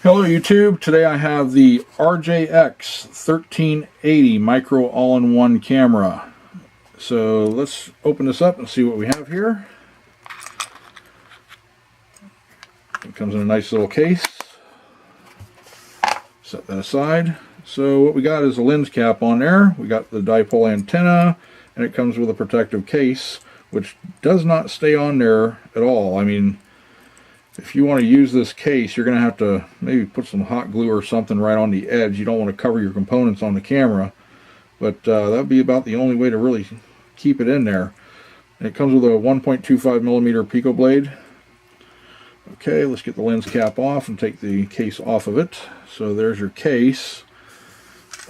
Hello YouTube, today I have the RJX1380 micro all-in-one camera. So let's open this up and see what we have here. It comes in a nice little case. Set that aside. So what we got is a lens cap on there. We got the dipole antenna, and it comes with a protective case, which does not stay on there at all. I mean, if you want to use this case, you're going to have to maybe put some hot glue or something right on the edge. You don't want to cover your components on the camera, but that would be about the only way to really keep it in there. And it comes with a 1.25 millimeter pico blade. Okay, let's get the lens cap off and take the case off of it. So there's your case,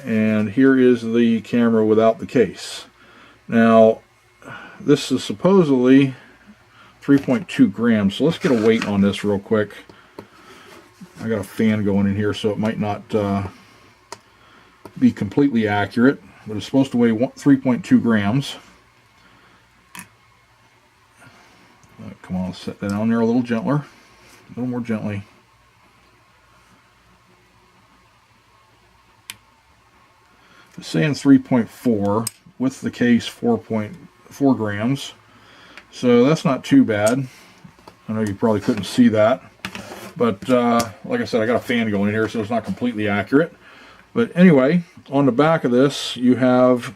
and here is the camera without the case. Now, this is supposedly 3.2 grams, so let's get a weight on this real quick. I got a fan going in here, so it might not be completely accurate, but it's supposed to weigh 3.2 grams. Come on, let's set that down there a little gentler, a little more gently. It's saying 3.4, with the case 4.4 grams. So that's not too bad. I know you probably couldn't see that, but like I said, I got a fan going in here, so it's not completely accurate. But anyway, on the back of this, you have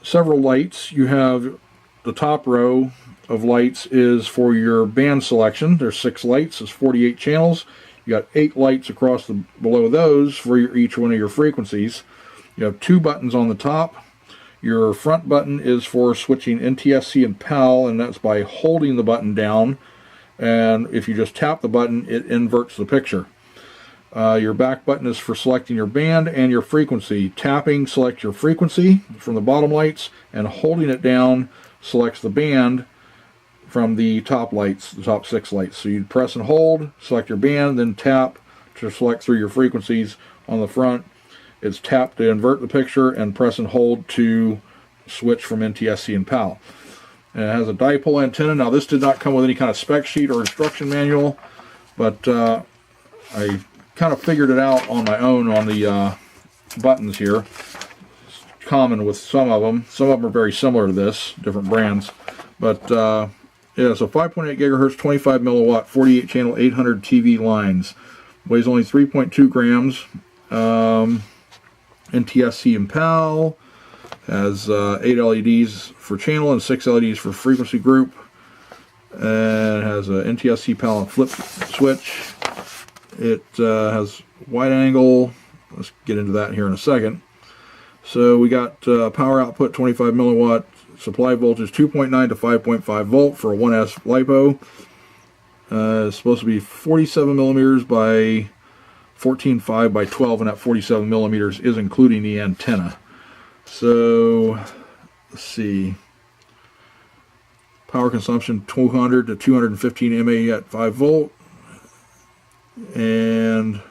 several lights. You have the top row of lights is for your band selection. There's 6 lights. It's 48 channels. You got 8 lights across below those for each one of your frequencies. You have 2 buttons on the top. Your front button is for switching NTSC and PAL, and that's by holding the button down, and if you just tap the button, it inverts the picture. Your back button is for selecting your band and your frequency. Tapping selects your frequency from the bottom lights, and holding it down selects the band from the top lights, the top 6 lights. So you press and hold, select your band, then tap to select through your frequencies. On the front, it's tap to invert the picture, and press and hold to switch from NTSC and PAL. And it has a dipole antenna. Now, this did not come with any kind of spec sheet or instruction manual, but I kind of figured it out on my own on the buttons here. It's common with some of them. Some of them are very similar to this, different brands. But yeah, so 5.8 gigahertz, 25 milliwatt, 48 channel, 800 TV lines. Weighs only 3.2 grams. NTSC and PAL, has 8 LEDs for channel and 6 LEDs for frequency group, and it has a NTSC PAL and flip switch. It has wide angle. Let's get into that here in a second. So we got power output 25 milliwatt, supply voltage 2.9 to 5.5 volt for a 1S LiPo. It's supposed to be 47 millimeters by 14.5 by 12, and that 47 millimeters is including the antenna. So let's see, power consumption 200 to 215 mA at 5 volt, and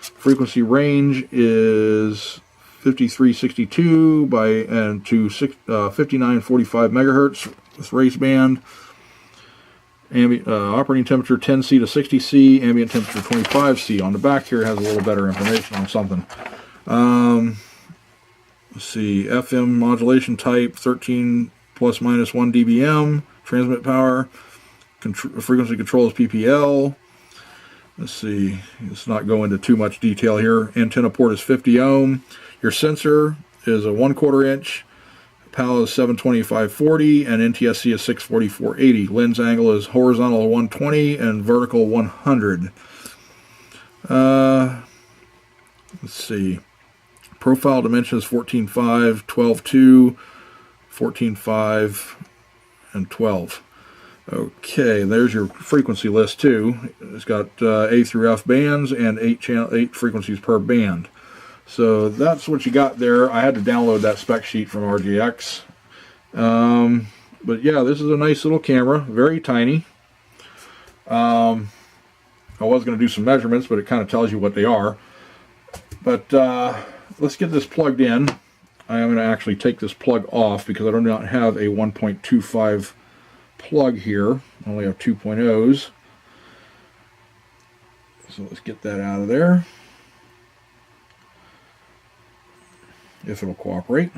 frequency range is 5362 by and to 5945 megahertz with race band. Operating temperature 10C to 60C, ambient temperature 25C. On the back here it has a little better information on something. Let's see, FM modulation type 13 plus minus 1 dBm, transmit power, frequency control is PPL. Let's see, let's not go into too much detail here. Antenna port is 50 ohm. Your sensor is a 1/4 inch. PAL is 725/40 and NTSC is 644/80. Lens angle is horizontal 120 and vertical 100. Let's see. Profile dimensions 14.5, 12.2, 14.5, and 12. Okay, there's your frequency list too. It's got A through F bands and 8 frequencies per band. So that's what you got there. I had to download that spec sheet from RJX. But yeah, this is a nice little camera, very tiny. I was going to do some measurements, but it kind of tells you what they are. But let's get this plugged in. I am going to actually take this plug off because I do not have a 1.25 plug here. I only have 2.0s. So let's get that out of there. If it'll cooperate.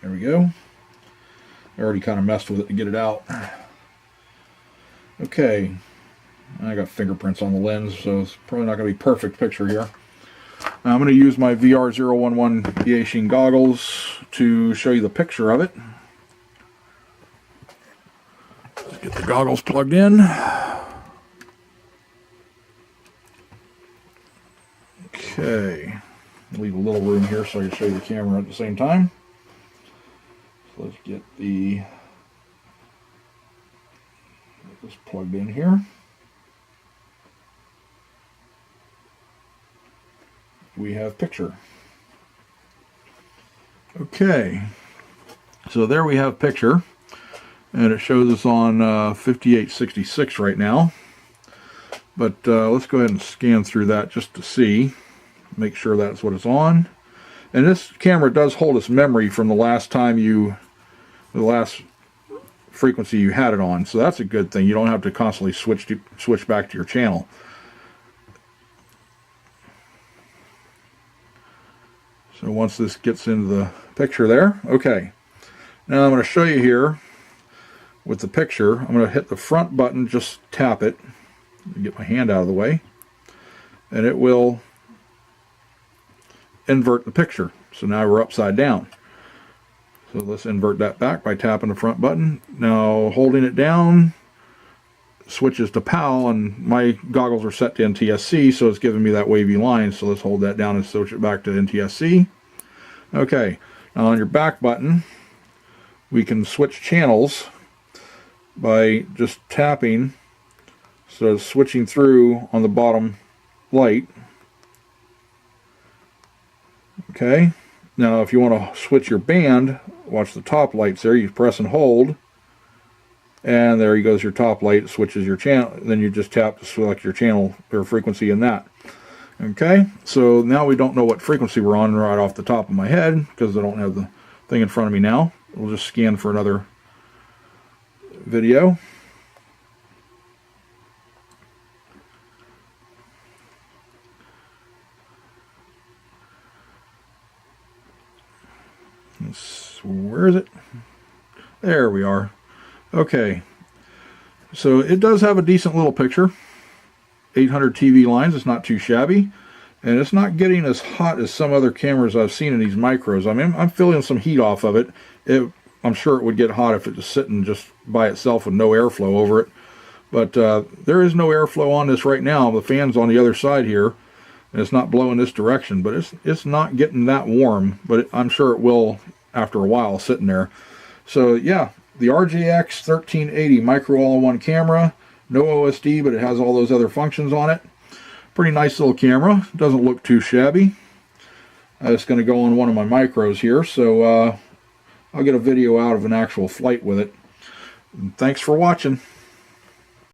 There we go. I already kind of messed with it to get it out. Okay. I got fingerprints on the lens, so it's probably not going to be a perfect picture here. Now I'm going to use my VR011 Eachine goggles to show you the picture of it. Let's get the goggles plugged in. Okay. Leave a little room here so I can show you the camera at the same time. So let's get this plugged in here. We have picture. Okay, so there we have picture, and it shows us on 5866 right now. But let's go ahead and scan through that just to see, make sure that's what it's on. And this camera does hold its memory from the last time the last frequency you had it on, so that's a good thing. You don't have to constantly switch back to your channel. So once this gets into the picture there, okay. Now I'm going to show you here with the picture. I'm going to hit the front button, just tap it, get my hand out of the way, and it will invert the picture. So now we're upside down. So let's invert that back by tapping the front button. Now holding it down switches to PAL, and my goggles are set to NTSC, so it's giving me that wavy line. So let's hold that down and switch it back to NTSC. Okay, now on your back button we can switch channels by just tapping, so switching through on the bottom light. Okay, now if you want to switch your band, watch the top lights there, you press and hold, and there goes your top light. It switches your channel, then you just tap to select your channel or frequency in that. Okay, so now we don't know what frequency we're on right off the top of my head because I don't have the thing in front of me now. We'll just scan for another video. Where is it? There we are. Okay, so it does have a decent little picture. 800 TV lines, it's not too shabby, and it's not getting as hot as some other cameras I've seen in these micros. I mean, I'm feeling some heat off of it. I'm sure it would get hot if it was sitting just by itself with no airflow over it, but there is no airflow on this right now. The fan's on the other side here, and it's not blowing this direction, but it's not getting that warm, but I'm sure it will after a while sitting there. So yeah, the RJX1380 micro all-in-one camera, no OSD, but it has all those other functions on it. Pretty nice little camera, doesn't look too shabby. It's going to go on one of my micros here, so I'll get a video out of an actual flight with it. And thanks for watching.